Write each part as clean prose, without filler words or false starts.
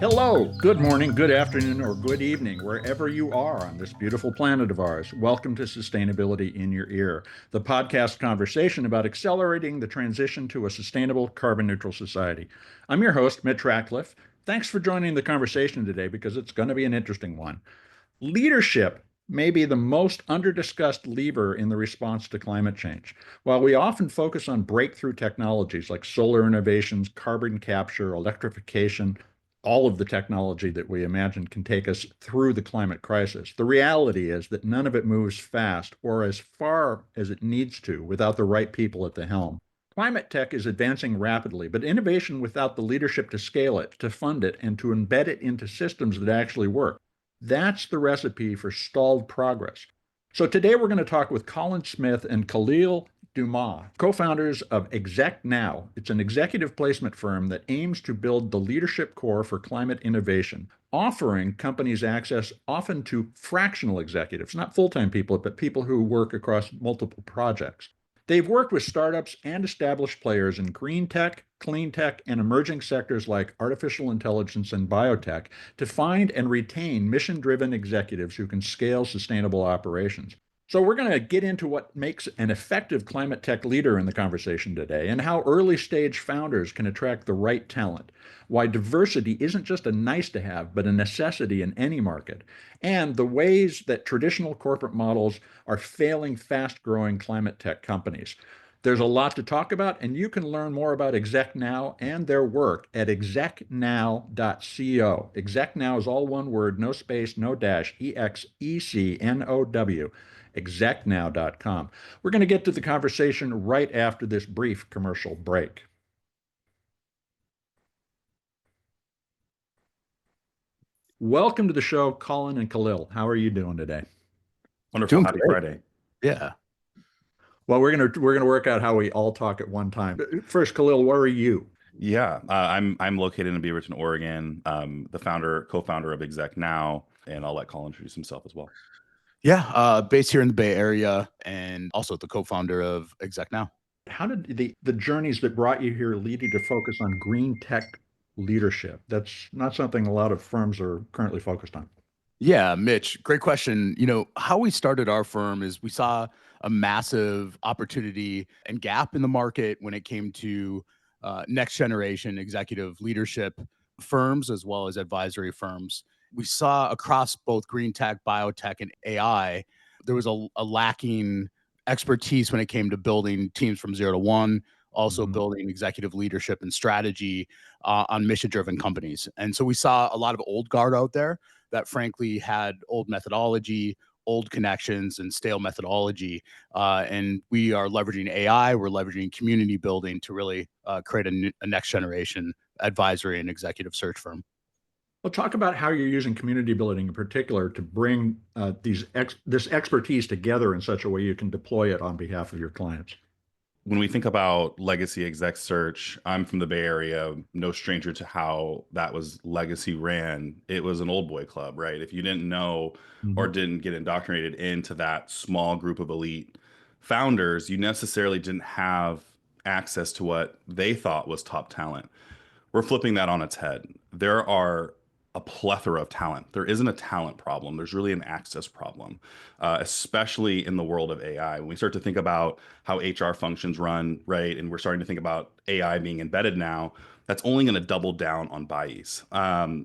Hello, good morning, good afternoon, or good evening, wherever you are on this beautiful planet of ours. Welcome to Sustainability in Your Ear, the podcast conversation about accelerating the transition to a sustainable carbon neutral society. I'm your host, Mitch Ratcliffe. Thanks for joining the conversation today because it's going to be an interesting one. Leadership may be the most underdiscussed lever in the response to climate change. While we often focus on breakthrough technologies like solar innovations, carbon capture, electrification, all of the technology that we imagine can take us through the climate crisis, the reality is that none of it moves fast or as far as it needs to without the right people at the helm. Climate tech is advancing rapidly, but innovation without the leadership to scale it, to fund it, and to embed it into systems that actually work, that's the recipe for stalled progress. So today we're going to talk with Colin Smith and Khalil Dumas, co-founders of Execnow. It's an executive placement firm that aims to build the leadership core for climate innovation, offering companies access often to fractional executives, not full-time people, but people who work across multiple projects. They've worked with startups and established players in green tech, clean tech, and emerging sectors like artificial intelligence and biotech to find and retain mission-driven executives who can scale sustainable operations. So we're going to get into what makes an effective climate tech leader in the conversation today and how early stage founders can attract the right talent, why diversity isn't just a nice to have, but a necessity in any market, and the ways that traditional corporate models are failing fast growing climate tech companies. There's a lot to talk about, and you can learn more about Execnow and their work at execnow.co. Execnow is all one word, no space, no dash, Execnow, execnow.com. We're going to get to the conversation right after this brief commercial break. Welcome to the show, Colin and Khalil. How are you doing today? Wonderful. Doing Happy great. Friday. Yeah. Well, we're gonna work out how we all talk at one time. First, Khalil, where are you? Yeah, I'm located in Beaverton, Oregon. The co-founder of Execnow, and I'll let Colin introduce himself as well. Yeah. Based here in the Bay Area and also the co-founder of Execnow. How did the journeys that brought you here lead you to focus on green tech leadership? That's not something a lot of firms are currently focused on. Yeah, Mitch, great question. You know, how we started our firm is we saw a massive opportunity and gap in the market when it came to next generation executive leadership firms as well as advisory firms. We saw across both green tech, biotech, and AI, there was a lacking expertise when it came to building teams from 0 to 1, also building executive leadership and strategy on mission driven companies. And so we saw a lot of old guard out there that frankly had old methodology, old connections, and stale methodology. And we are leveraging AI, we're leveraging community building to really create a next generation advisory and executive search firm. Well, talk about how you're using community building in particular to bring this expertise together in such a way you can deploy it on behalf of your clients. When we think about legacy exec search, I'm from the Bay Area, no stranger to how that was legacy ran. It was an old boy club, right? If you didn't know or didn't get indoctrinated into that small group of elite founders, you necessarily didn't have access to what they thought was top talent. We're flipping that on its head. There are a plethora of talent. There isn't a talent problem. There's really an access problem, especially in the world of AI. When we start to think about how HR functions run, right, and we're starting to think about AI being embedded now, that's only going to double down on bias.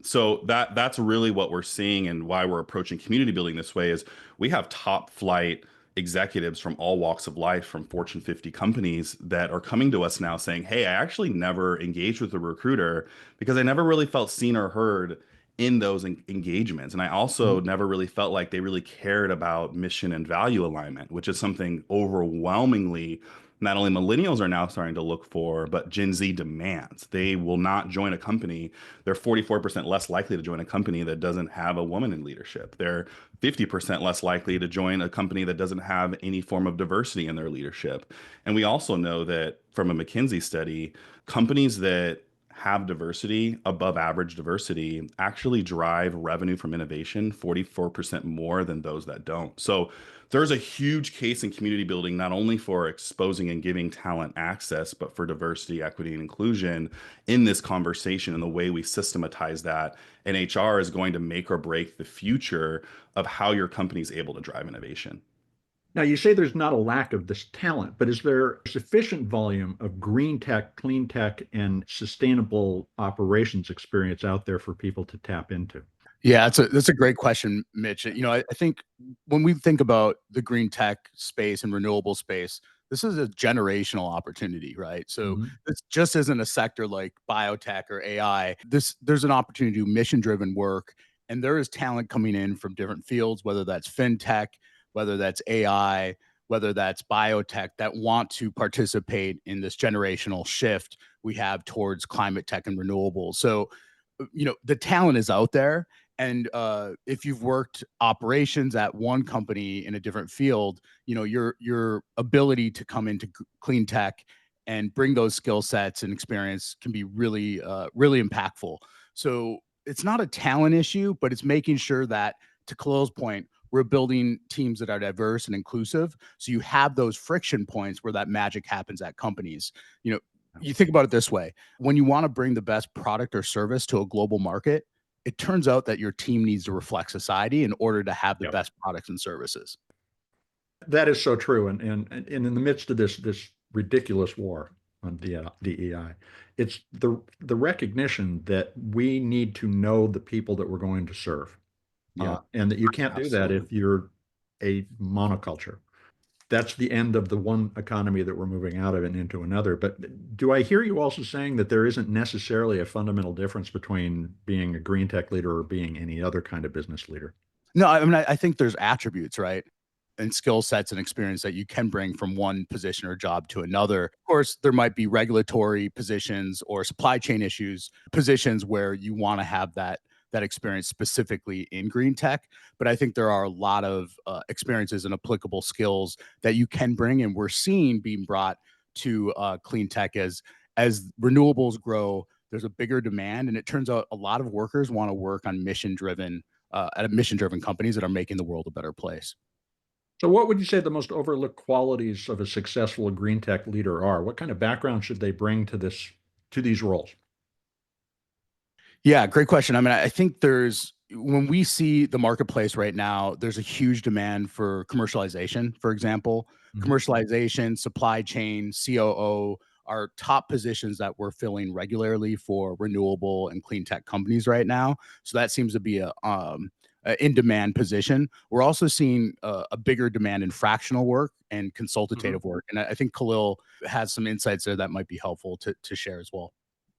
So that's really what we're seeing, and why we're approaching community building this way is we have top flight executives from all walks of life, from Fortune 50 companies, that are coming to us now saying, hey, I actually never engaged with a recruiter because I never really felt seen or heard in those engagements. And I also never really felt like they really cared about mission and value alignment, which is something overwhelmingly not only millennials are now starting to look for, but Gen Z demands. They will not join a company. They're 44% less likely to join a company that doesn't have a woman in leadership. They're 50% less likely to join a company that doesn't have any form of diversity in their leadership. And we also know that from a McKinsey study, companies that have diversity, above average diversity, actually drive revenue from innovation 44% more than those that don't. So There's a huge case in community building, not only for exposing and giving talent access, but for diversity, equity, and inclusion in this conversation and the way we systematize that. And HR is going to make or break the future of how your company is able to drive innovation. Now, you say there's not a lack of this talent, but is there sufficient volume of green tech, clean tech, and sustainable operations experience out there for people to tap into? Yeah, that's a great question, Mitch. I think when we think about the green tech space and renewable space, this is a generational opportunity, right? So Mhm. this just isn't a sector like biotech or AI. There's an opportunity to do mission-driven work, and there is talent coming in from different fields, whether that's fintech, whether that's AI, whether that's biotech, that want to participate in this generational shift we have towards climate tech and renewables. So, the talent is out there, and if you've worked operations at one company in a different field, your ability to come into clean tech and bring those skill sets and experience can be really impactful. So it's not a talent issue, but it's making sure that, to Khalil's point, we're building teams that are diverse and inclusive, so you have those friction points where that magic happens at companies. you know you think about it this way: when you want to bring the best product or service to a global market, it turns out that your team needs to reflect society in order to have the Yep. best products and services. That is so true. And in the midst of this ridiculous war on DEI, it's the recognition that we need to know the people that we're going to serve, Yeah, and that you can't do that absolutely. if you're a monoculture. That's the end of the one economy that we're moving out of and into another. But do I hear you also saying that there isn't necessarily a fundamental difference between being a green tech leader or being any other kind of business leader? No, I mean, I think there's attributes, right? And skill sets and experience that you can bring from one position or job to another. Of course, there might be regulatory positions or supply chain issues, positions where you want to have that experience specifically in green tech. But I think there are a lot of experiences and applicable skills that you can bring, and we're seeing being brought to clean tech as renewables grow. There's a bigger demand, and it turns out a lot of workers want to work on mission-driven companies that are making the world a better place. So, what would you say the most overlooked qualities of a successful green tech leader are? What kind of background should they bring to these roles? Yeah, great question. I mean, I think when we see the marketplace right now, there's a huge demand for commercialization. For example, Mhm. commercialization, supply chain, COO are top positions that we're filling regularly for renewable and clean tech companies right now. So that seems to be a in demand position. We're also seeing a bigger demand in fractional work and Mhm. consultative work. And I think Khalil has some insights there that might be helpful to share as well.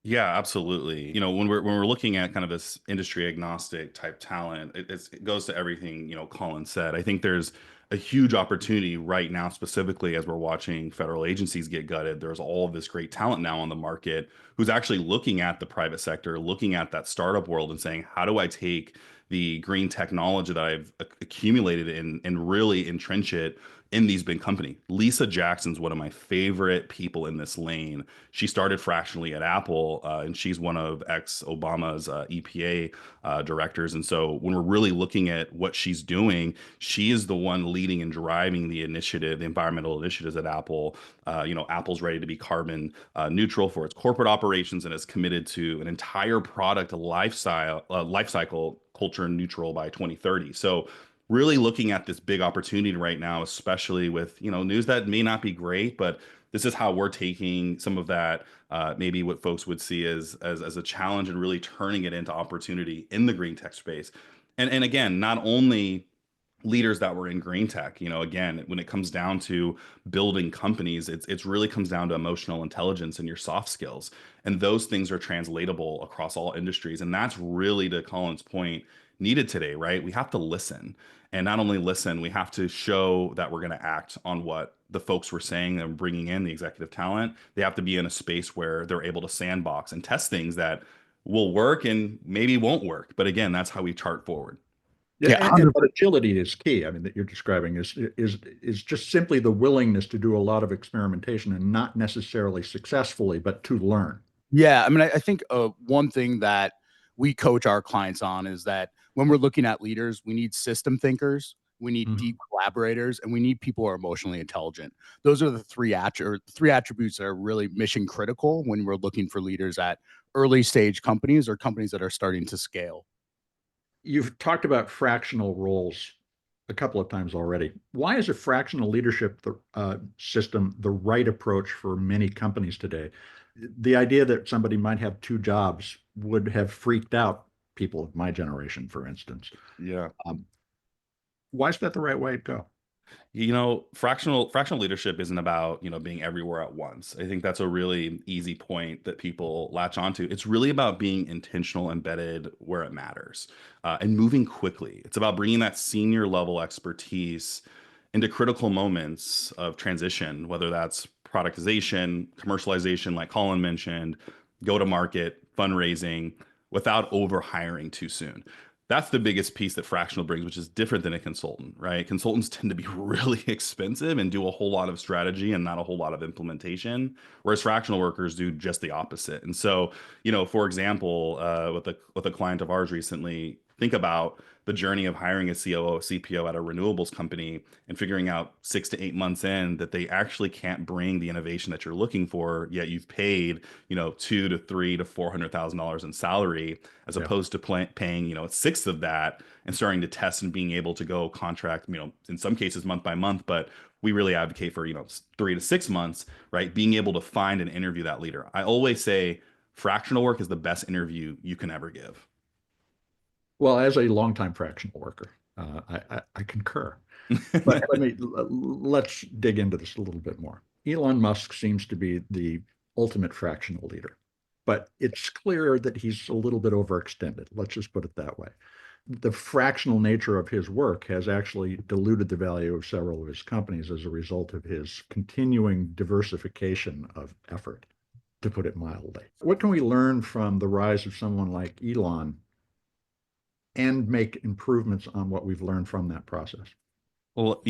Yeah, absolutely. When we're looking at kind of this industry agnostic type talent, it goes to everything Colin said. I think there's a huge opportunity right now, specifically as we're watching federal agencies get gutted. There's all of this great talent now on the market who's actually looking at the private sector, looking at that startup world, and saying, how do I take the green technology that I've accumulated and really entrench it in these big companies? Lisa Jackson's one of my favorite people in this lane. She started fractionally at Apple, and she's one of ex-Obama's EPA directors. And so when we're really looking at what she's doing, she is the one leading and driving the initiative, the environmental initiatives at Apple. Apple's ready to be carbon neutral for its corporate operations and is committed to an entire product life cycle culture neutral by 2030. So really looking at this big opportunity right now, especially with news that may not be great, but this is how we're taking some of that, maybe what folks would see as a challenge, and really turning it into opportunity in the green tech space. And again, not only leaders that were in green tech, again, when it comes down to building companies, it's really comes down to emotional intelligence and your soft skills, and those things are translatable across all industries. And that's really, to Colin's point, needed today, right? We have to listen, and not only listen, we have to show that we're going to act on what the folks were saying and bringing in the executive talent. They have to be in a space where they're able to sandbox and test things that will work and maybe won't work, but again, that's how we chart forward. Yeah, Yeah, and but agility is key. I mean, that you're describing is just simply the willingness to do a lot of experimentation and not necessarily successfully, but to learn. Yeah, I mean, I think one thing that we coach our clients on is that when we're looking at leaders, we need system thinkers, we need deep collaborators, and we need people who are emotionally intelligent. Those are the three attributes that are really mission critical when we're looking for leaders at early stage companies or companies that are starting to scale. You've talked about fractional roles a couple of times already. Why is a fractional leadership system the right approach for many companies today? The idea that somebody might have two jobs would have freaked out people of my generation, for instance. Yeah. Why is that the right way to go? Fractional leadership isn't about, being everywhere at once. I think that's a really easy point that people latch onto. It's really about being intentional, embedded where it matters, and moving quickly. It's about bringing that senior level expertise into critical moments of transition, whether that's productization, commercialization, like Colin mentioned, go to market, fundraising, without over hiring too soon. That's the biggest piece that fractional brings, which is different than a consultant, right? Consultants tend to be really expensive and do a whole lot of strategy and not a whole lot of implementation, whereas fractional workers do just the opposite. And so, for example, with a client of ours recently, think about the journey of hiring a COO, CPO at a renewables company and figuring out 6 to 8 months in that they actually can't bring the innovation that you're looking for, yet you've paid, $2 to $3 to $400,000 in salary, as opposed to paying, a sixth of that and starting to test and being able to go contract, in some cases month by month, but we really advocate for, 3 to 6 months, right? Being able to find and interview that leader. I always say fractional work is the best interview you can ever give. Well, as a longtime fractional worker, I concur. But let's dig into this a little bit more. Elon Musk seems to be the ultimate fractional leader, but it's clear that he's a little bit overextended. Let's just put it that way. The fractional nature of his work has actually diluted the value of several of his companies as a result of his continuing diversification of effort, to put it mildly. What can we learn from the rise of someone like Elon and make improvements on what we've learned from that process? Well,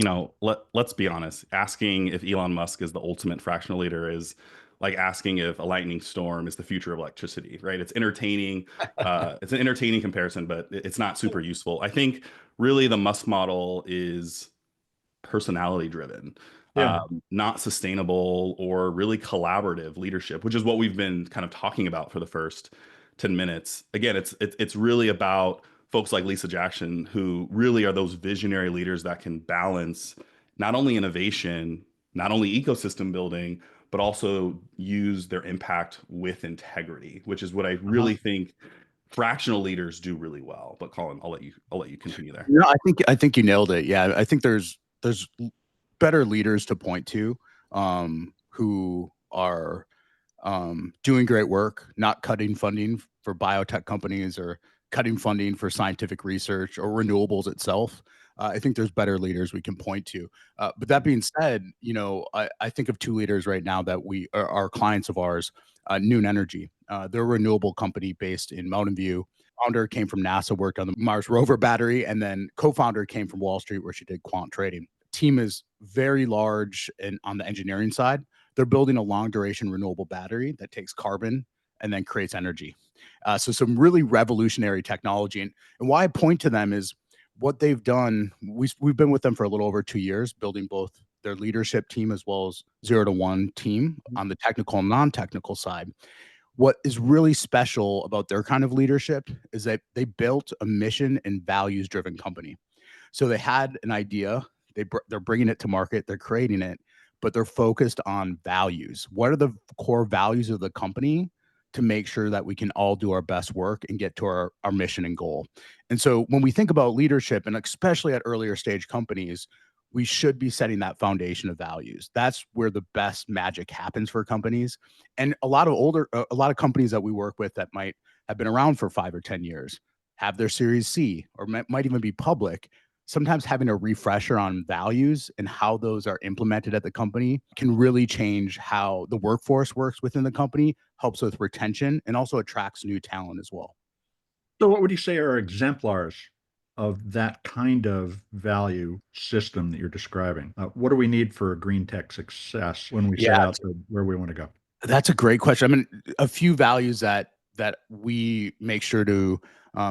let's be honest. Asking if Elon Musk is the ultimate fractional leader is like asking if a lightning storm is the future of electricity, right? It's entertaining. It's an entertaining comparison, but it's not super useful. I think really the Musk model is personality driven, not sustainable or really collaborative leadership, which is what we've been kind of talking about for the first 10 minutes. Again, it's really about folks like Lisa Jackson, who really are those visionary leaders that can balance not only innovation, not only ecosystem building, but also use their impact with integrity, which is what I really think fractional leaders do really well. But Colin, I'll let you continue there. No, I think you nailed it. Yeah, I think there's better leaders to point to, who are doing great work, not cutting funding for biotech companies or cutting funding for scientific research or renewables itself. I think there's better leaders we can point to. But that being said, I think of two leaders right now that are clients of ours, Noon Energy. They're a renewable company based in Mountain View. Founder came from NASA, worked on the Mars rover battery, and then co-founder came from Wall Street, where she did quant trading. Team is very large and on the engineering side. They're building a long duration renewable battery that takes carbon and then creates energy. So some really revolutionary technology. And why I point to them is what they've done. We've been with them for a little over 2 years, building both their leadership team as well as 0 to 1 team on the technical and non-technical side. What is really special about their kind of leadership is that they built a mission and values driven company. So they had an idea, they're bringing it to market, they're creating it, but they're focused on values. What are the core values of the company to make sure that we can all do our best work and get to our mission and goal? And so when we think about leadership, and especially at earlier stage companies, we should be setting that foundation of values. That's where the best magic happens for companies. And a lot of companies that we work with that might have been around for 5 or 10 years, have their Series C, or might even be public. Sometimes having a refresher on values and how those are implemented at the company can really change how the workforce works within the company, helps with retention, and also attracts new talent as well. So what would you say are exemplars of that kind of value system that you're describing? What do we need for a Greentech success when we set out to where we want to go? That's a great question. I mean, a few values that we make sure to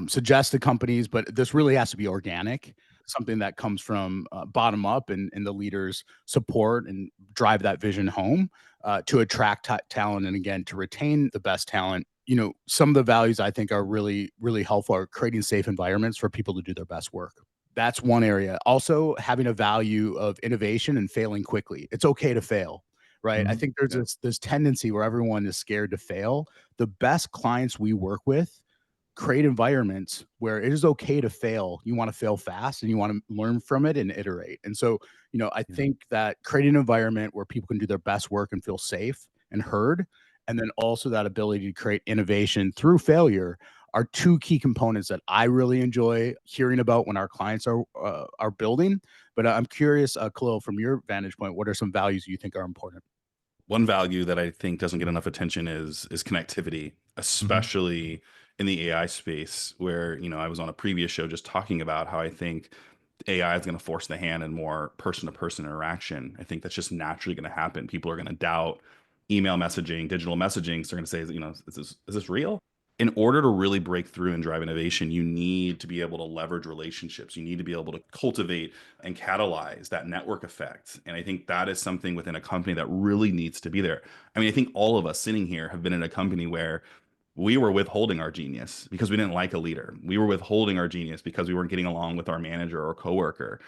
suggest to companies, but this really has to be organic. something that comes from bottom up, and the leaders support and drive that vision home to attract talent, and again, to retain the best talent. Some of the values I think are really, really helpful are creating safe environments for people to do their best work. That's one area. Also, having a value of innovation and failing quickly. It's okay to fail, right? I think there's this tendency where everyone is scared to fail. The best clients we work with create environments where it is okay to fail. You want to fail fast and you want to learn from it and iterate. And so, I think that creating an environment where people can do their best work and feel safe and heard, and then also that ability to create innovation through failure are two key components that I really enjoy hearing about when our clients are building. But I'm curious, Khalil, from your vantage point, what are some values you think are important? One value that I think doesn't get enough attention is connectivity, especially in the AI space, where I was on a previous show just talking about how I think AI is going to force the hand and more person-to-person interaction. I think that's just naturally going to happen. People are going to doubt email messaging, digital messaging. So they're going to say, is this real? In order to really break through and drive innovation, you need to be able to leverage relationships. You need to be able to cultivate and catalyze that network effect. And I think that is something within a company that really needs to be there. I mean, I think all of us sitting here have been in a company where we were withholding our genius because we didn't like a leader. We were withholding our genius because we weren't getting along with our manager or coworker.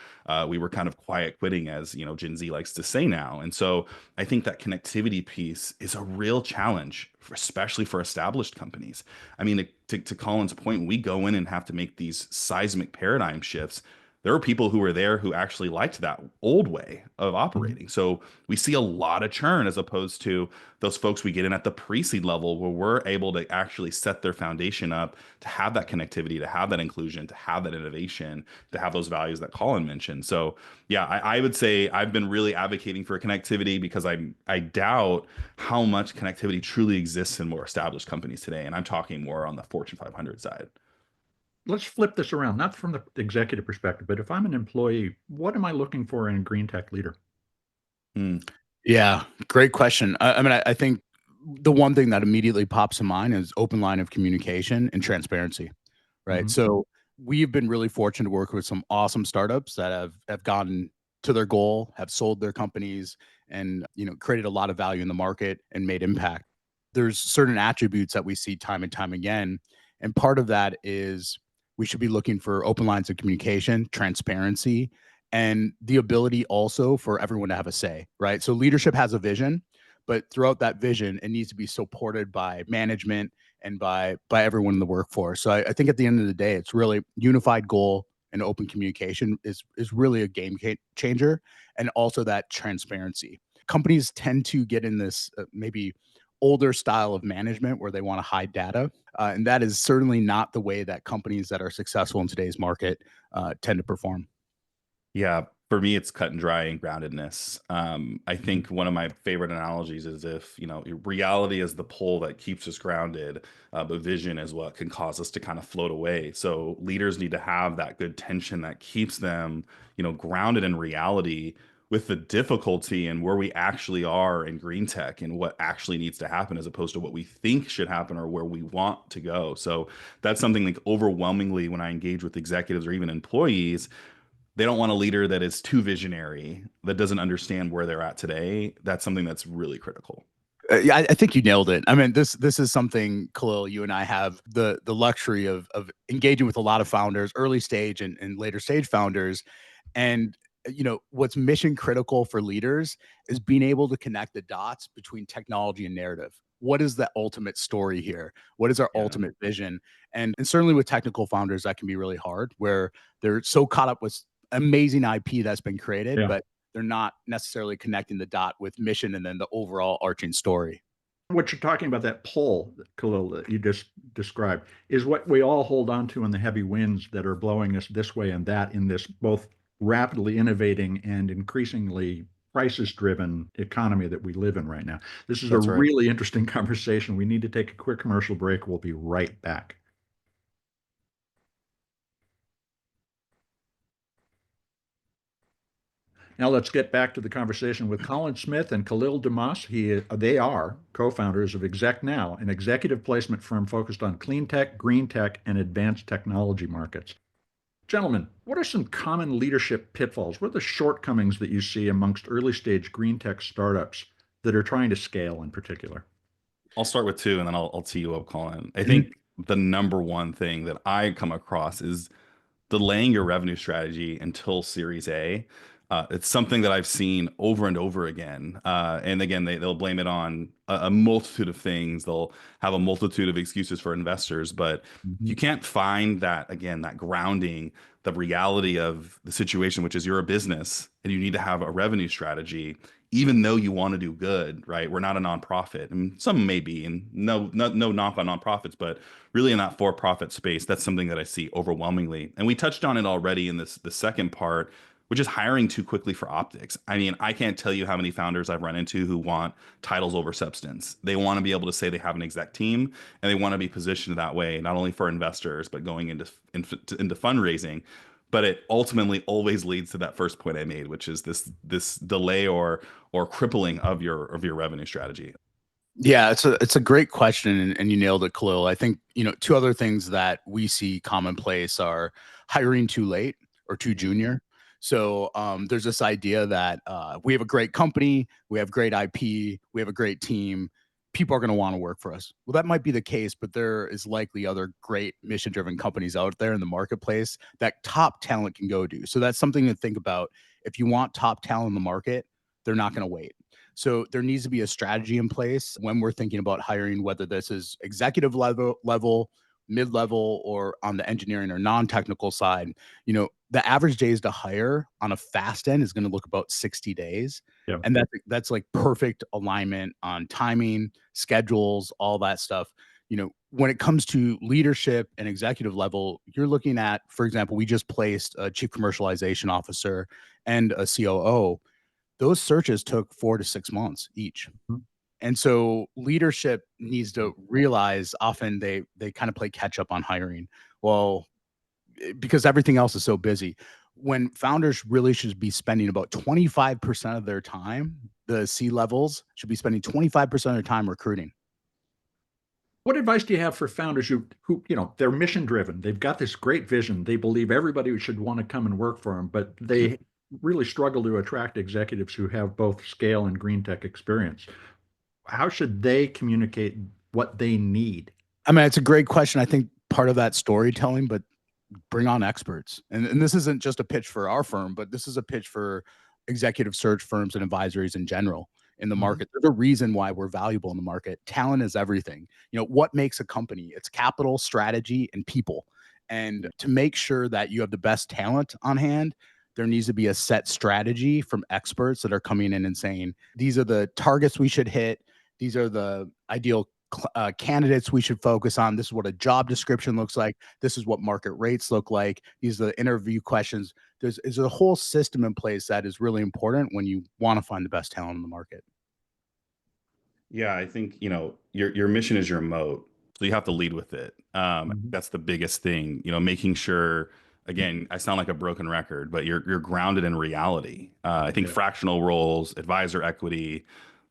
We were kind of quiet quitting, as Gen Z likes to say now. And so I think that connectivity piece is a real challenge, especially for established companies. I mean, to Colin's point, when we go in and have to make these seismic paradigm shifts, there are people who were there who actually liked that old way of operating. So we see a lot of churn as opposed to those folks we get in at the pre-seed level where we're able to actually set their foundation up to have that connectivity, to have that inclusion, to have that innovation, to have those values that Colin mentioned. So yeah, I would say I've been really advocating for connectivity because I doubt how much connectivity truly exists in more established companies today. And I'm talking more on the Fortune 500 side. Let's flip this around, not from the executive perspective, but if I'm an employee, what am I looking for in a Greentech leader? Yeah, great question. I mean, I think the one thing that immediately pops in mind is open line of communication and transparency, right? So we've been really fortunate to work with some awesome startups that have gotten to their goal, have sold their companies, and created a lot of value in the market and made impact. There's certain attributes that we see time and time again, and part of that is we should be looking for open lines of communication, transparency, and the ability also for everyone to have a say, right? So leadership has a vision, but throughout that vision, it needs to be supported by management and by everyone in the workforce. So I think at the end of the day, it's really unified goal and open communication is really a game changer, and also that transparency. Companies tend to get in this maybe older style of management where they want to hide data, and that is certainly not the way that companies that are successful in today's market tend to perform. Yeah, for me, it's cut and dry and groundedness. I think one of my favorite analogies is if, reality is the pole that keeps us grounded, but vision is what can cause us to kind of float away. So leaders need to have that good tension that keeps them, grounded in reality with the difficulty and where we actually are in green tech and what actually needs to happen as opposed to what we think should happen or where we want to go. So that's something like overwhelmingly when I engage with executives or even employees, they don't want a leader that is too visionary, that doesn't understand where they're at today. That's something that's really critical. Yeah, I think you nailed it. I mean, this is something, Khalil, you and I have the luxury of engaging with a lot of founders, early stage and later stage founders, and what's mission critical for leaders is being able to connect the dots between technology and narrative. What is the ultimate story here? What is our ultimate vision? And certainly with technical founders, that can be really hard, where they're so caught up with amazing IP that's been created, but they're not necessarily connecting the dot with mission and then the overall arching story. What you're talking about, that pull, Khalil, that you just described, is what we all hold on to in the heavy winds that are blowing us this way and that in this both rapidly innovating and increasingly crisis-driven economy that we live in right now. This is a really interesting conversation. We need to take a quick commercial break. We'll be right back. Now let's get back to the conversation with Colin Smith and Khalil Damas. They are co-founders of Execnow, an executive placement firm focused on clean tech, green tech, and advanced technology markets. Gentlemen, what are some common leadership pitfalls? What are the shortcomings that you see amongst early stage green tech startups that are trying to scale in particular? I'll start with two and then I'll tee you up, Colin. I Mhm. think the number one thing that I come across is delaying your revenue strategy until Series A. It's something that I've seen over and over again. And again, they'll blame it on a multitude of things. They'll have a multitude of excuses for investors. But if Mhm. you can't find that, again, that grounding, the reality of the situation, which is you're a business and you need to have a revenue strategy, even though you want to do good, right? We're not a nonprofit, and some may be, and no knock on nonprofits, but really in that for-profit space, that's something that I see overwhelmingly. And we touched on it already in the second part, which is hiring too quickly for optics. I mean, I can't tell you how many founders I've run into who want titles over substance. They want to be able to say they have an exec team and they want to be positioned that way, not only for investors, but going into fundraising. But it ultimately always leads to that first point I made, which is this delay or crippling of your revenue strategy. Yeah, it's a great question, and you nailed it, Khalil. I think two other things that we see commonplace are hiring too late or too junior. So there's this idea that we have a great company, we have great IP, we have a great team. People are going to want to work for us. Well, that might be the case, but there is likely other great mission-driven companies out there in the marketplace that top talent can go to. So that's something to think about. If you want top talent in the market, they're not going to wait. So there needs to be a strategy in place when we're thinking about hiring, whether this is executive level, mid-level, or on the engineering or non-technical side. The average days to hire on a fast end is going to look about 60 days. Yeah. And that's like perfect alignment on timing, schedules, all that stuff. When it comes to leadership and executive level, you're looking at, for example, we just placed a chief commercialization officer and a COO. Those searches took 4 to 6 months each. Mhm. And so leadership needs to realize often they kind of play catch up on hiring. Well, because everything else is so busy. When founders really should be spending about 25% of their time, the C levels should be spending 25% of their time recruiting. What advice do you have for founders who they're mission driven? They've got this great vision. They believe everybody should want to come and work for them, but they really struggle to attract executives who have both scale and green tech experience. How should they communicate what they need? I mean, it's a great question. I think part of that storytelling, but bring on experts. And this isn't just a pitch for our firm, but this is a pitch for executive search firms and advisories in general in the Mhm. market. There's a reason why we're valuable in the market. Talent is everything. What makes a company? It's capital, strategy, and people. And to make sure that you have the best talent on hand, there needs to be a set strategy from experts that are coming in and saying, these are the targets we should hit. These are the ideal candidates we should focus on. This is what a job description looks like. This is what market rates look like. These are the interview questions. There's a whole system in place that is really important when you want to find the best talent in the market. Yeah, I think, your mission is your moat. So you have to lead with it. Mhm. That's the biggest thing, making sure, again, I sound like a broken record, but you're grounded in reality. I think Yeah. fractional roles, advisor equity,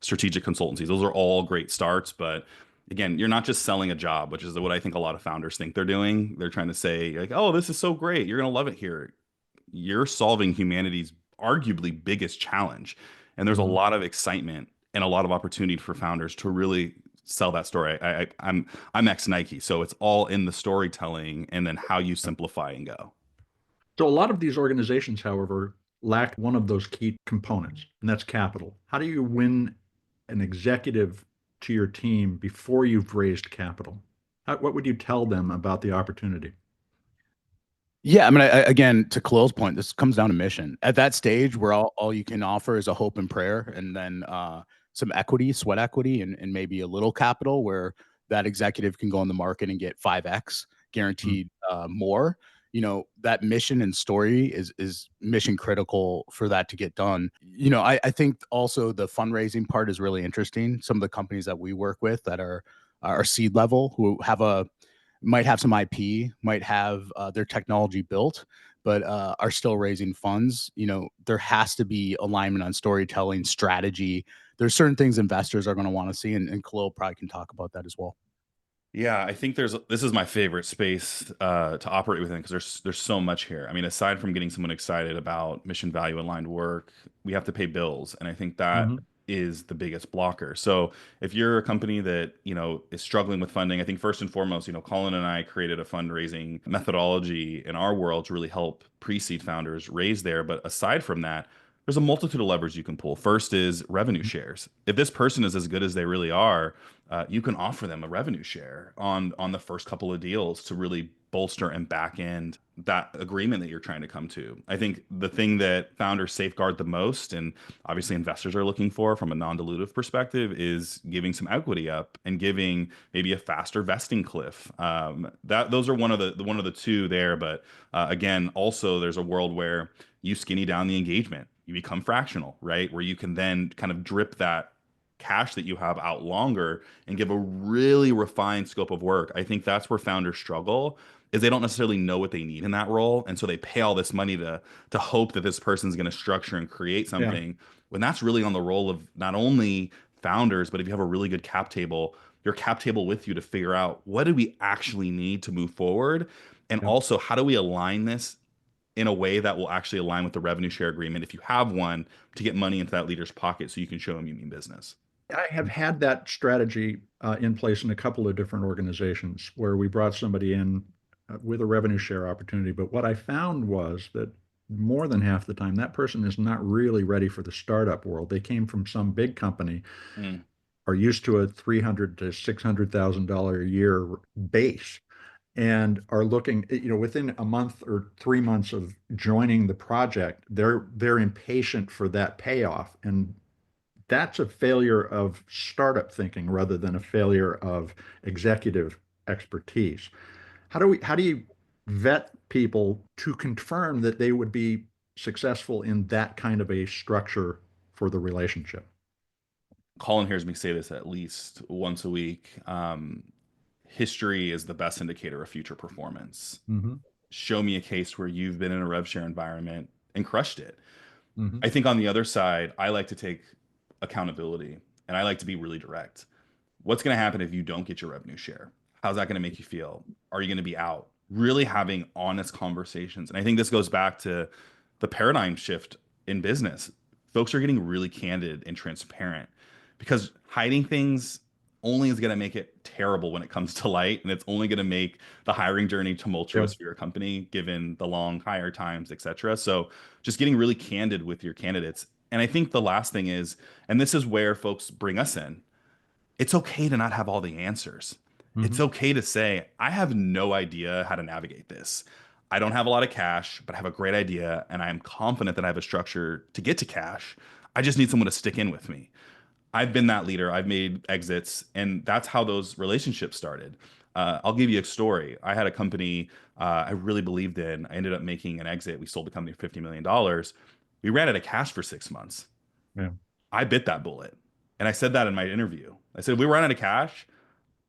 strategic consultancies, those are all great starts. But again, you're not just selling a job, which is what I think a lot of founders think they're doing. They're trying to say, like, oh, this is so great. You're going to love it here. You're solving humanity's arguably biggest challenge. And there's a Mhm. lot of excitement and a lot of opportunity for founders to really sell that story. I'm ex Nike, so it's all in the storytelling and then how you simplify and go. So a lot of these organizations, however, lack one of those key components, and that's capital. How do you win an executive to your team before you've raised capital? What would you tell them about the opportunity? Yeah, I mean, again, to Khalil's point, this comes down to mission. At that stage, where all you can offer is a hope and prayer, and then some equity, sweat equity, and maybe a little capital, where that executive can go on the market and get 5x Mm. guaranteed more. That mission and story is mission critical for that to get done. I think also the fundraising part is really interesting. Some of the companies that we work with that are seed level who might have some IP, might have their technology built, but are still raising funds. There has to be alignment on storytelling, strategy. There's certain things investors are going to want to see, and Khalil probably can talk about that as well. Yeah, I think this is my favorite space to operate within because there's so much here. I mean, aside from getting someone excited about mission value aligned work, we have to pay bills, and I think that Hmm. is the biggest blocker. So if you're a company that is struggling with funding, I think first and foremost, Colin and I created a fundraising methodology in our world to really help pre-seed founders raise there. But aside from that, there's a multitude of levers you can pull. First is revenue shares. If this person is as good as they really are, you can offer them a revenue share on the first couple of deals to really bolster and back end that agreement that you're trying to come to. I think the thing that founders safeguard the most, and obviously investors are looking for from a non-dilutive perspective, is giving some equity up and giving maybe a faster vesting cliff. That those are one of the two there. But again, also there's a world where you skinny down the engagement, you become fractional, right? Where you can then kind of drip that cash that you have out longer and give a really refined scope of work. I think that's where founders struggle is they don't necessarily know what they need in that role. And so they pay all this money to hope that this person's going to structure and create Yeah. something when that's really on the role of not only founders, but if you have a really good cap table, your cap table with you to figure out what do we actually need to move forward? And Yeah. also how do we align this in a way that will actually align with the revenue share agreement if you have one to get money into that leader's pocket so you can show them you mean business. I have had that strategy in place in a couple of different organizations where we brought somebody in with a revenue share opportunity. But what I found was that more than half the time, that person is not really ready for the startup world. They came from some big company, Mm. are used to a $300 to $600,000 a year base, and are looking, within a month or 3 months of joining the project, they're impatient for that payoff, and that's a failure of startup thinking rather than a failure of executive expertise. How do you vet people to confirm that they would be successful in that kind of a structure for the relationship? Colin hears me say this at least once a week. History is the best indicator of future performance. Hmm. Show me a case where you've been in a rev share environment and crushed it. Hmm. I think on the other side, I like to take accountability and I like to be really direct. What's going to happen if you don't get your revenue share? How's that going to make you feel? Are you going to be out? Really having honest conversations. And I think this goes back to the paradigm shift in business. Folks are getting really candid and transparent because hiding things only is going to make it terrible when it comes to light. And it's only going to make the hiring journey Yeah. tumultuous for your company, given the long hire times, et cetera. So just getting really candid with your candidates. And I think the last thing is, and this is where folks bring us in, it's okay to not have all the answers. It's Hmm. okay to say, I have no idea how to navigate this. I don't have a lot of cash, but I have a great idea, and I am confident that I have a structure to get to cash. I just need someone to stick in with me. I've been that leader. I've made exits, and that's how those relationships started. I'll give you a story. I had a company I really believed in. I ended up making an exit. We sold the company for $50 million. We ran out of cash for 6 months. Yeah. I bit that bullet. And I said that in my interview. I said, if we run out of cash,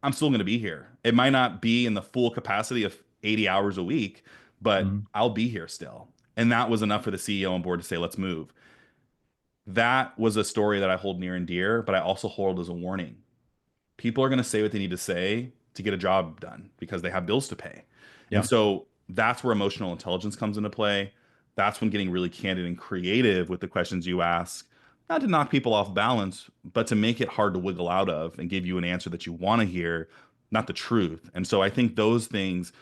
I'm still going to be here. It might not be in the full capacity of 80 hours a week, but Hmm. I'll be here still. And that was enough for the CEO on board to say, let's move. That was a story that I hold near and dear, but I also hold as a warning. People are going to say what they need to say to get a job done because they have bills to pay. And Yeah. so that's where emotional intelligence comes into play. That's when getting really candid and creative with the questions you ask, not to knock people off balance, but to make it hard to wiggle out of and give you an answer that you want to hear, not the truth. And so I think those things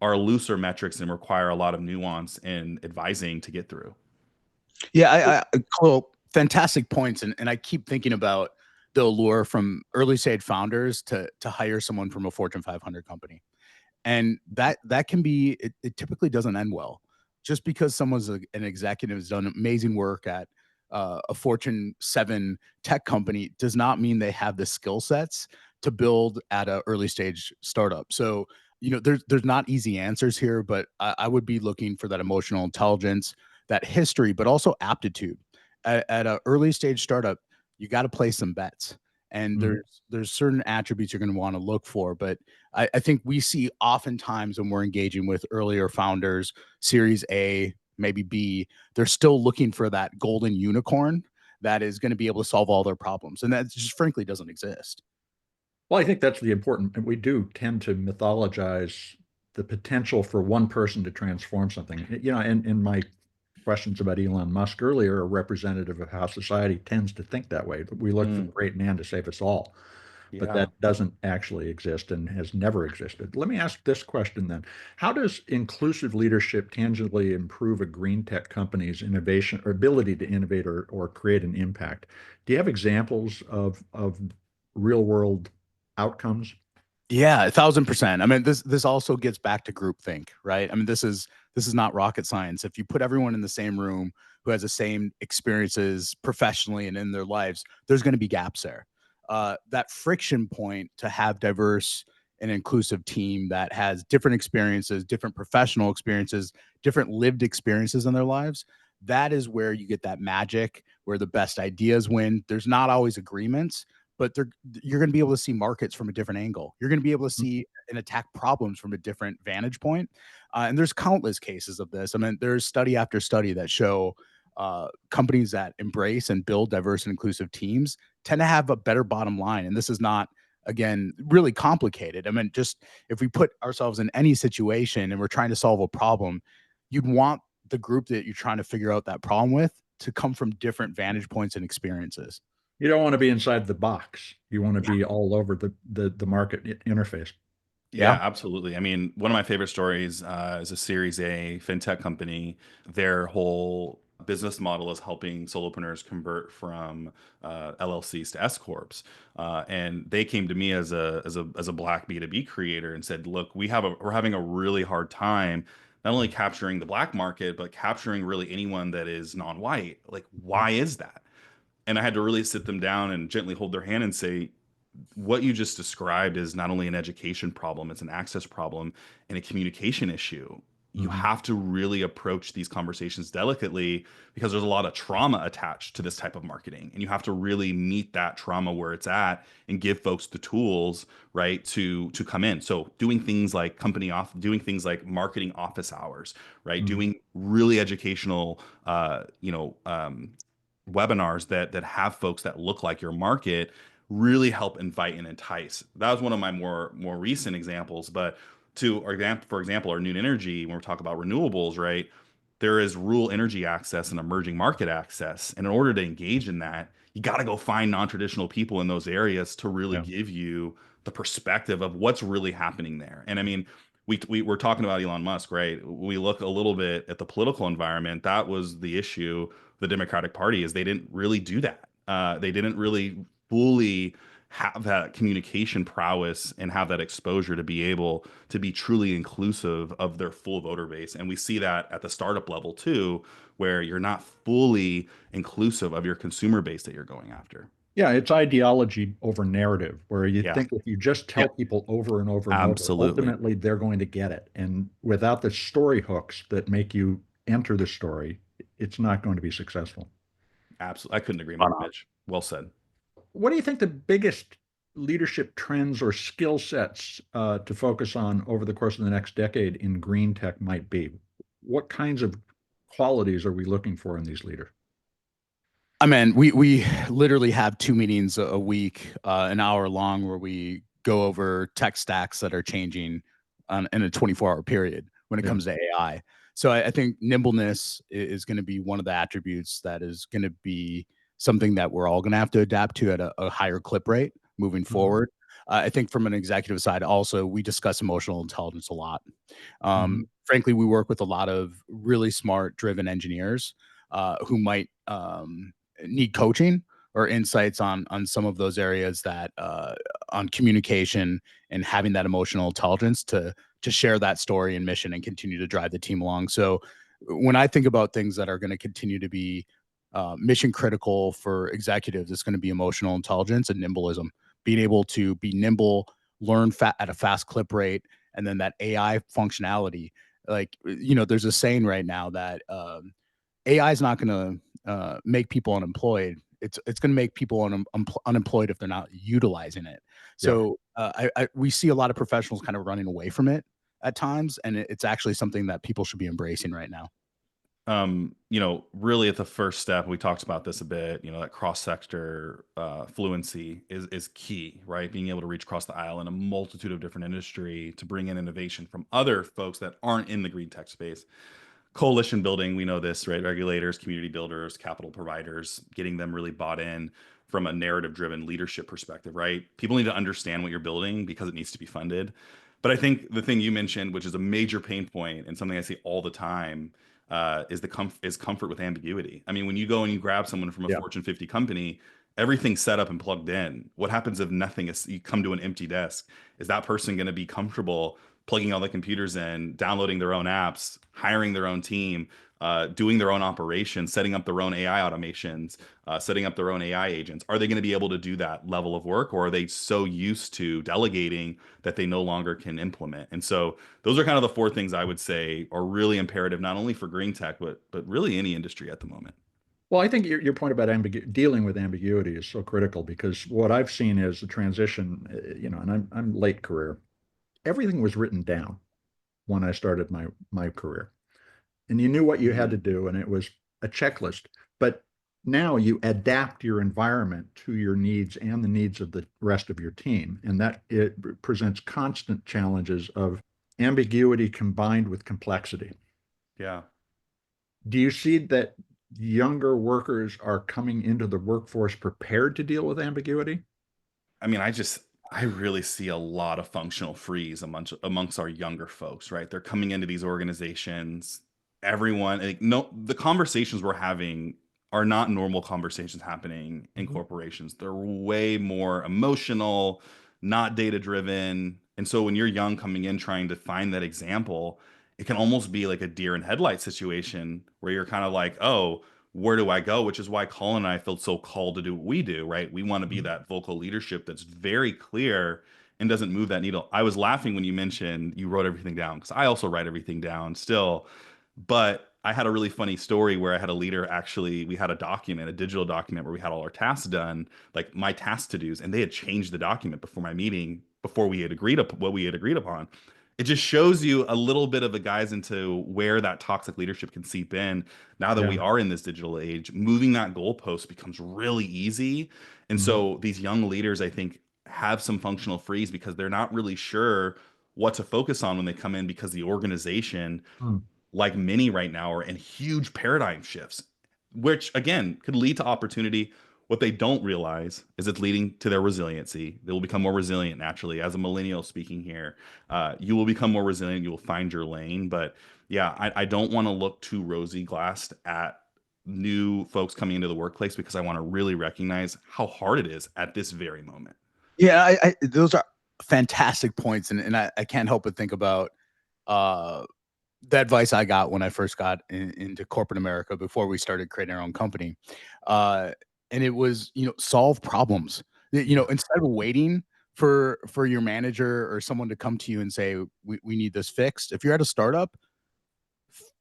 are looser metrics and require a lot of nuance and advising to get through. Yeah, Cole, fantastic points, and I keep thinking about the allure from early stage founders to hire someone from a Fortune 500 company, and that can be it typically doesn't end well. Just because someone's an executive has done amazing work at a Fortune 7 tech company does not mean they have the skill sets to build at an early stage startup. So there's not easy answers here, but I would be looking for that emotional intelligence, that history, but also aptitude. At an early stage startup, you got to play some bets, and Hmm. there's certain attributes you're going to want to look for. But I think we see oftentimes when we're engaging with earlier founders, Series A, maybe B, they're still looking for that golden unicorn that is going to be able to solve all their problems, and that just frankly doesn't exist. Well, I think that's the important, and we do tend to mythologize the potential for one person to transform something. In my questions about Elon Musk earlier, a representative of how society tends to think that way. We look for the Mm, great man to save us all, but yeah. that doesn't actually exist and has never existed. Let me ask this question then. How does inclusive leadership tangibly improve a green tech company's innovation or ability to innovate or create an impact? Do you have examples of real world outcomes? Yeah, 1,000%. I mean, this also gets back to groupthink, right? I mean, this is not rocket science. If you put everyone in the same room who has the same experiences professionally and in their lives, there's going to be gaps there. That friction point to have diverse and inclusive team that has different experiences, different professional experiences, different lived experiences in their lives. That is where you get that magic, where the best ideas win. There's not always agreements, but you're going to be able to see markets from a different angle. You're going to be able to see and attack problems from a different vantage point. And there's countless cases of this. I mean, there's study after study that show companies that embrace and build diverse and inclusive teams tend to have a better bottom line. And this is not, again, really complicated. I mean, just if we put ourselves in any situation and we're trying to solve a problem, you'd want the group that you're trying to figure out that problem with to come from different vantage points and experiences. You don't want to be inside the box. You want to Yeah. be all over the market interface. Yeah. Yeah, absolutely. I mean, one of my favorite stories is a Series A fintech company. Their whole business model is helping solopreneurs convert from LLCs to S corps, and they came to me as a Black B2B creator and said, "Look, we're having a really hard time." Not only capturing the black market, but capturing really anyone that is non-white. Like, why is that? And I had to really sit them down and gently hold their hand and say, what you just described is not only an education problem, it's an access problem and a communication issue. You Mhm. have to really approach these conversations delicately because there's a lot of trauma attached to this type of marketing. And you have to really meet that trauma where it's at and give folks the tools, right, to come in. So doing things like marketing office hours, right? Mhm. Doing really educational webinars that have folks that look like your market really help invite and entice. That was one of my more recent examples. But for example, our new energy, when we're talking about renewables, right? There is rural energy access and emerging market access. And in order to engage in that, you got to go find non-traditional people in those areas to really Yeah. give you the perspective of what's really happening there. And I mean, we're talking about Elon Musk, right? We look a little bit at the political environment. That was the issue. The Democratic Party is they didn't really do that. They didn't really fully have that communication prowess and have that exposure to be able to be truly inclusive of their full voter base. And we see that at the startup level too, where you're not fully inclusive of your consumer base that you're going after. Yeah, it's ideology over narrative, where you Yeah. think if you just tell Yep. people over and over and over, Absolutely. ultimately they're going to get it. And without the story hooks that make you enter the story, it's not going to be successful. Absolutely. I couldn't agree Spot more, on. Mitch. Well said. What do you think the biggest leadership trends or skill sets to focus on over the course of the next decade in green tech might be? What kinds of qualities are we looking for in these leaders? I mean, we literally have 2 meetings a week, an hour long, where we go over tech stacks that are changing in a 24-hour period when it Yeah. comes to AI. So I think nimbleness is going to be one of the attributes that is going to be something that we're all going to have to adapt to at a higher clip rate moving Mhm. forward. I think from an executive side, also we discuss emotional intelligence a lot. Mhm. Frankly, we work with a lot of really smart, driven engineers who might need coaching or insights on some of those areas that on communication and having that emotional intelligence to share that story and mission and continue to drive the team along. So when I think about things that are going to continue to be mission critical for executives, it's going to be emotional intelligence and nimbleism, being able to be nimble, learn at a fast clip rate, and then that AI functionality. Like, there's a saying right now that AI is not going to make people unemployed. It's going to make people unemployed if they're not utilizing it. Yeah. So we see a lot of professionals kind of running away from it at times, and it's actually something that people should be embracing right now. Really at the first step, we talked about this a bit, that cross-sector fluency is key, right? Being able to reach across the aisle in a multitude of different industry to bring in innovation from other folks that aren't in the green tech space. Coalition building, we know this, right? Regulators, community builders, capital providers, getting them really bought in from a narrative driven leadership perspective, right? People need to understand what you're building because it needs to be funded. But I think the thing you mentioned, which is a major pain point and something I see all the time, is comfort with ambiguity. I mean, when you go and you grab someone from a Yeah. Fortune 50 company, everything's set up and plugged in. What happens if nothing is, you come to an empty desk? Is that person going to be comfortable plugging all the computers in, downloading their own apps, hiring their own team, doing their own operations, setting up their own AI automations, setting up their own AI agents? Are they going to be able to do that level of work, or are they so used to delegating that they no longer can implement? And so those are kind of the four things I would say are really imperative, not only for green tech, but really any industry at the moment. Well, I think your point about dealing with ambiguity is so critical, because what I've seen is the transition, and I'm late career. Everything was written down when I started my career, and you knew what you had to do, and it was a checklist. But now you adapt your environment to your needs and the needs of the rest of your team, and that it presents constant challenges of ambiguity combined with complexity. Yeah. Do you see that younger workers are coming into the workforce prepared to deal with ambiguity? I mean, I really see a lot of functional freeze amongst our younger folks, right? They're coming into these organizations. Everyone, like, no, the conversations we're having are not normal conversations happening in Mhm. corporations. They're way more emotional, not data driven. And so when you're young coming in trying to find that example, it can almost be like a deer in headlight situation where you're kind of like, oh, where do I go? Which is why Colin and I feel so called to do what we do, right? We want to be Mhm. that vocal leadership that's very clear and doesn't move that needle. I was laughing when you mentioned you wrote everything down, because I also write everything down still. But I had a really funny story where I had a leader, actually, we had a document, a digital document where we had all our tasks done, like my task to dos, and they had changed the document before my meeting, before we had agreed up what we had agreed upon. It just shows you a little bit of a guise into where that toxic leadership can seep in. Now that Yeah. we are in this digital age, moving that goalpost becomes really easy. And Mhm. so these young leaders, I think, have some functional freeze because they're not really sure what to focus on when they come in, because the organization, Mm. like many right now, are in huge paradigm shifts, which again could lead to opportunity. What they don't realize is it's leading to their resiliency. They will become more resilient naturally. As a millennial speaking here, you will become more resilient. You will find your lane. But yeah, I don't want to look too rosy glassed at new folks coming into the workplace, because I want to really recognize how hard it is at this very moment. Yeah, those are fantastic points, and I can't help but think about uh, the advice I got when I first got into corporate America before we started creating our own company, uh, and it was, solve problems. Instead of waiting for your manager or someone to come to you and say we need this fixed. If you're at a startup,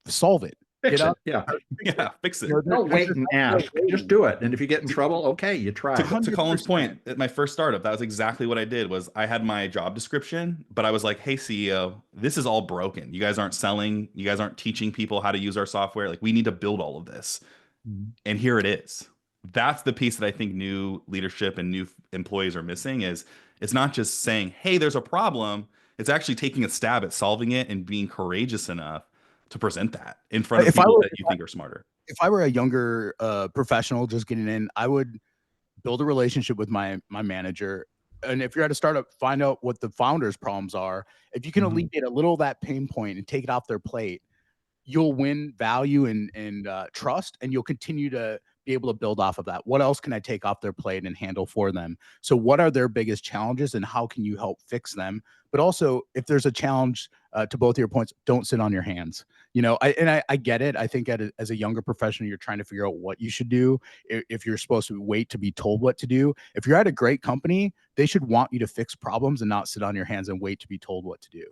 solve it. Get Fix up, it. Yeah. fix it. Yeah, fix it. Don't wait There's and no ask. Just waiting. do it. And if you get in trouble, okay, you tried. To Colin's 100%. point, at my first startup, that was exactly what I did. Was I had my job description, but I was like, "Hey CEO, this is all broken. You guys aren't selling. You guys aren't teaching people how to use our software. Like, we need to build all of this." Mhm. And here it is. That's the piece that I think new leadership and new employees are missing. Is it's not just saying, "Hey, there's a problem." It's actually taking a stab at solving it and being courageous enough to present that in front of If I people were that you think are smarter. if I were a younger professional just getting in, I would build a relationship with my manager. And if you're at a startup, find out what the founder's problems are. If you can Mhm. alleviate a little of that pain point and take it off their plate, you'll win value and trust, and you'll continue to be able to build off of that. What else can I take off their plate and handle for them? So what are their biggest challenges, and how can you help fix them? But also, if there's a challenge, to both of your points, don't sit on your hands. I get it. I think as a younger professional, you're trying to figure out what you should do. If you're supposed to wait to be told what to do, if you're at a great company, they should want you to fix problems and not sit on your hands and wait to be told what to do.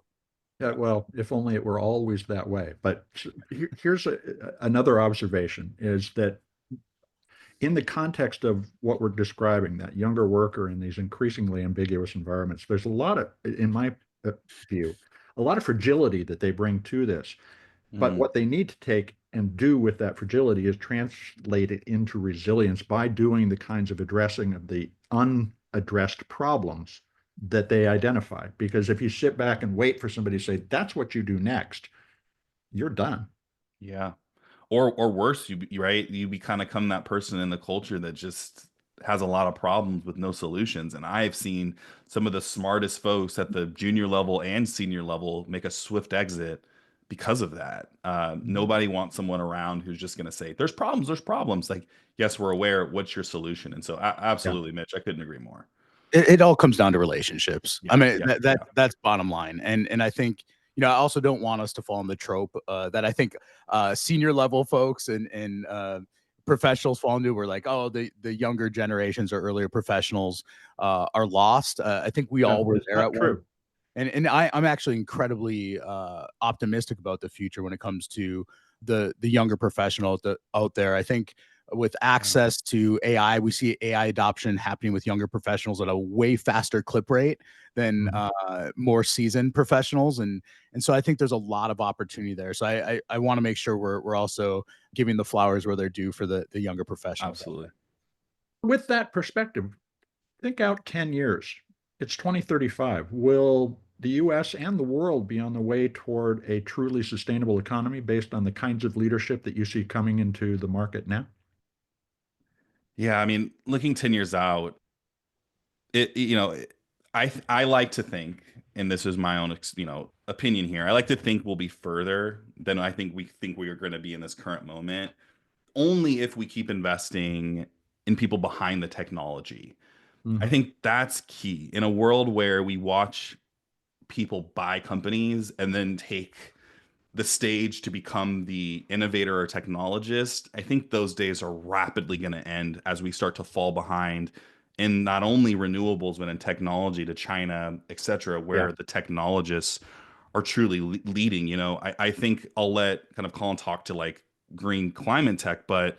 Yeah, well, if only it were always that way. But here's another observation, is that in the context of what we're describing, that younger worker in these increasingly ambiguous environments, there's a lot of, in my view, a lot of fragility that they bring to this. But Mm, what they need to take and do with that fragility is translate it into resilience by doing the kinds of addressing of the unaddressed problems that they identify. Because if you sit back and wait for somebody to say, that's what you do next, you're done. yeah. Or worse, right? You kind of become that person in the culture that just has a lot of problems with no solutions. And I've seen some of the smartest folks at the junior level and senior level make a swift exit because of that. Nobody wants someone around who's just going to say, "There's problems, there's problems." Like, yes, we're aware. What's your solution? And so, Yeah. absolutely, Mitch, I couldn't agree more. It all comes down to relationships. I Yeah, mean, yeah, yeah. that's bottom line. And I think, I also don't want us to fall in the trope that I think senior level folks and professionals fall into. Where like, oh, the younger generations or earlier professionals are lost. I think we Yeah, all were it's there not at one. true. I'm actually incredibly optimistic about the future when it comes to the younger professional out there. I think with Yeah. access to AI, we see AI adoption happening with younger professionals at a way faster clip rate than Mhm. more seasoned professionals, and so I think there's a lot of opportunity there. So I want to make sure we're also giving the flowers where they're due for the younger professionals out Absolutely. there. With that perspective, think out 10 years. It's 2035. Will the US and the world be on the way toward a truly sustainable economy based on the kinds of leadership that you see coming into the market now? Yeah, I mean, looking 10 years out, I like to think, and this is my own opinion here. I like to think we'll be further than I think we are going to be in this current moment, only if we keep investing in people behind the technology. I Mhm. think that's key in a world where we watch people buy companies and then take the stage to become the innovator or technologist. I think those days are rapidly going to end as we start to fall behind in not only renewables but in technology to China, et cetera, Yeah. where the technologists are truly leading. I think I'll let kind of Colin talk to like green climate tech, but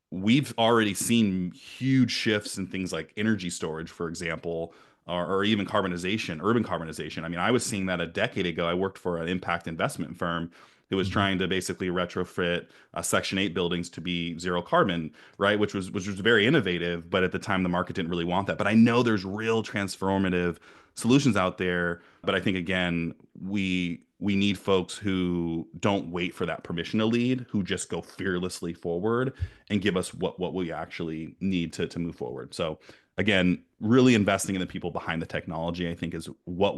we've already seen huge shifts in things like energy storage, for example, or even carbonization, urban carbonization. I mean, I was seeing that a decade ago. I worked for an impact investment firm who was Mhm. trying to basically retrofit Section 8 buildings to be zero carbon, right? Which was very innovative, but at the time the market didn't really want that. But I know there's real transformative solutions out there. But I think again, we need folks who don't wait for that permission to lead, who just go fearlessly forward and give us what we actually need to move forward. So again, really investing in the people behind the technology, I think, is what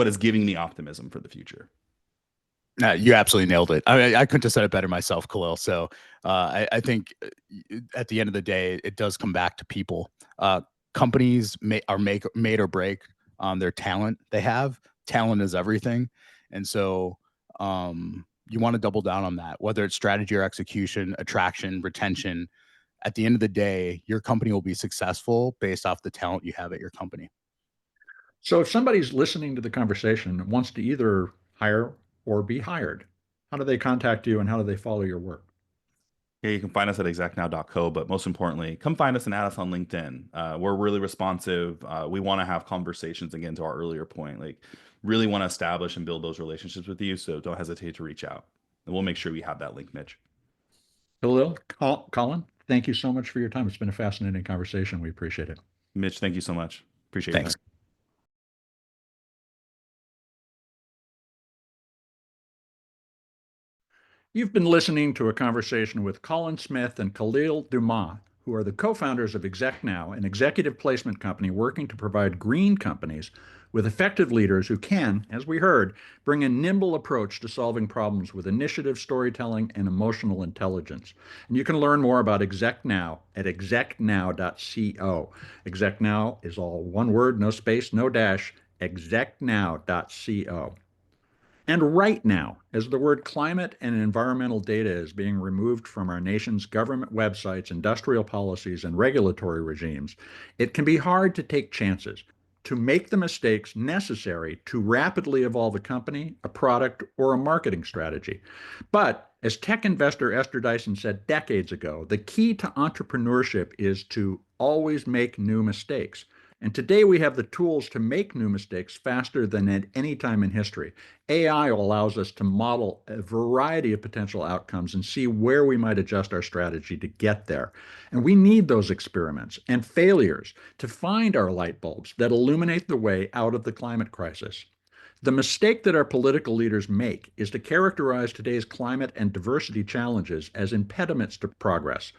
is giving me optimism for the future. You absolutely nailed it. I couldn't have said it better myself, Khalil. So I think at the end of the day, it does come back to people. Companies are made or break on their talent they have. Talent is everything, and so you want to double down on that, whether it's strategy or execution, attraction, retention. At the end of the day, your company will be successful based off the talent you have at your company. So if somebody's listening to the conversation and wants to either hire or be hired, how do they contact you and how do they follow your work? Yeah, you can find us at execnow.co, but most importantly, come find us and add us on LinkedIn. We're really responsive. We want to have conversations again to our earlier point, like really want to establish and build those relationships with you. So don't hesitate to reach out and we'll make sure we have that link, Mitch. Khalil, Colin, thank you so much for your time. It's been a fascinating conversation. We appreciate it. Mitch, thank you so much. Appreciate your Thanks. time. You've been listening to a conversation with Colin Smith and Khalil Dumas, who are the co-founders of Execnow, an executive placement company working to provide green companies with effective leaders who can, as we heard, bring a nimble approach to solving problems with initiative, storytelling, and emotional intelligence. And you can learn more about Execnow at execnow.co. Execnow is all one word, no space, no dash, execnow.co. And right now, as the word climate and environmental data is being removed from our nation's government websites, industrial policies, and regulatory regimes, it can be hard to take chances, to make the mistakes necessary to rapidly evolve a company, a product, or a marketing strategy. But as tech investor Esther Dyson said decades ago, the key to entrepreneurship is to always make new mistakes. And today we have the tools to make new mistakes faster than at any time in history. AI allows us to model a variety of potential outcomes and see where we might adjust our strategy to get there. And we need those experiments and failures to find our light bulbs that illuminate the way out of the climate crisis. The mistake that our political leaders make is to characterize today's climate and diversity challenges as impediments to progress.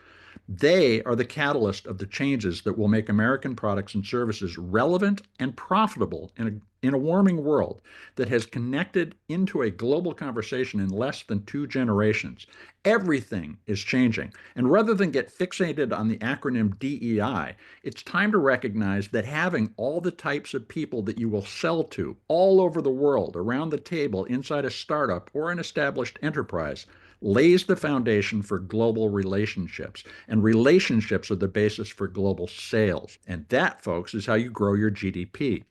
They are the catalyst of the changes that will make American products and services relevant and profitable in a warming world that has connected into a global conversation in less than 2 generations. Everything is changing. And rather than get fixated on the acronym DEI, it's time to recognize that having all the types of people that you will sell to all over the world around the table inside a startup or an established enterprise lays the foundation for global relationships. And relationships are the basis for global sales. And that, folks, is how you grow your GDP.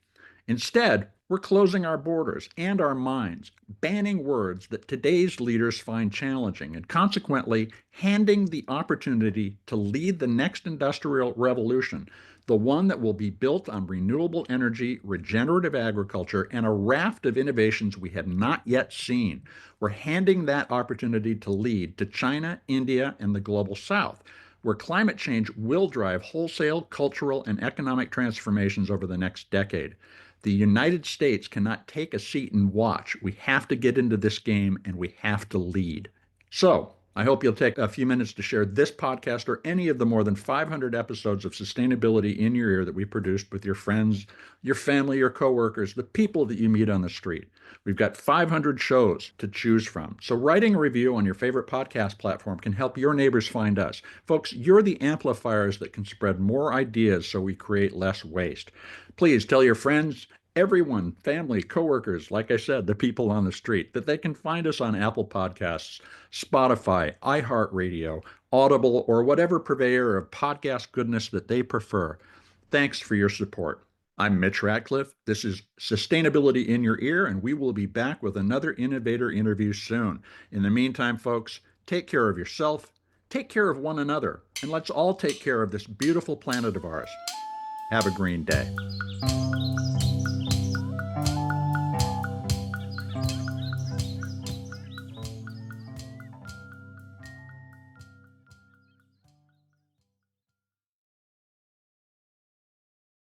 Instead, we're closing our borders and our minds, banning words that today's leaders find challenging, and consequently handing the opportunity to lead the next industrial revolution, the one that will be built on renewable energy, regenerative agriculture, and a raft of innovations we have not yet seen. We're handing that opportunity to lead to China, India, and the global South, where climate change will drive wholesale, cultural, and economic transformations over the next decade. The United States cannot take a seat and watch. We have to get into this game and we have to lead. So, I hope you'll take a few minutes to share this podcast or any of the more than 500 episodes of Sustainability in Your Ear that we produced with your friends, your family, your coworkers, the people that you meet on the street. We've got 500 shows to choose from. So writing a review on your favorite podcast platform can help your neighbors find us. Folks, you're the amplifiers that can spread more ideas so we create less waste. Please tell your friends, everyone, family, coworkers, like I said, the people on the street, that they can find us on Apple Podcasts, Spotify, iHeartRadio, Audible, or whatever purveyor of podcast goodness that they prefer. Thanks for your support. I'm Mitch Ratcliffe. This is Sustainability in Your Ear, and we will be back with another innovator interview soon. In the meantime, folks, take care of yourself, take care of one another, and let's all take care of this beautiful planet of ours. Have a green day.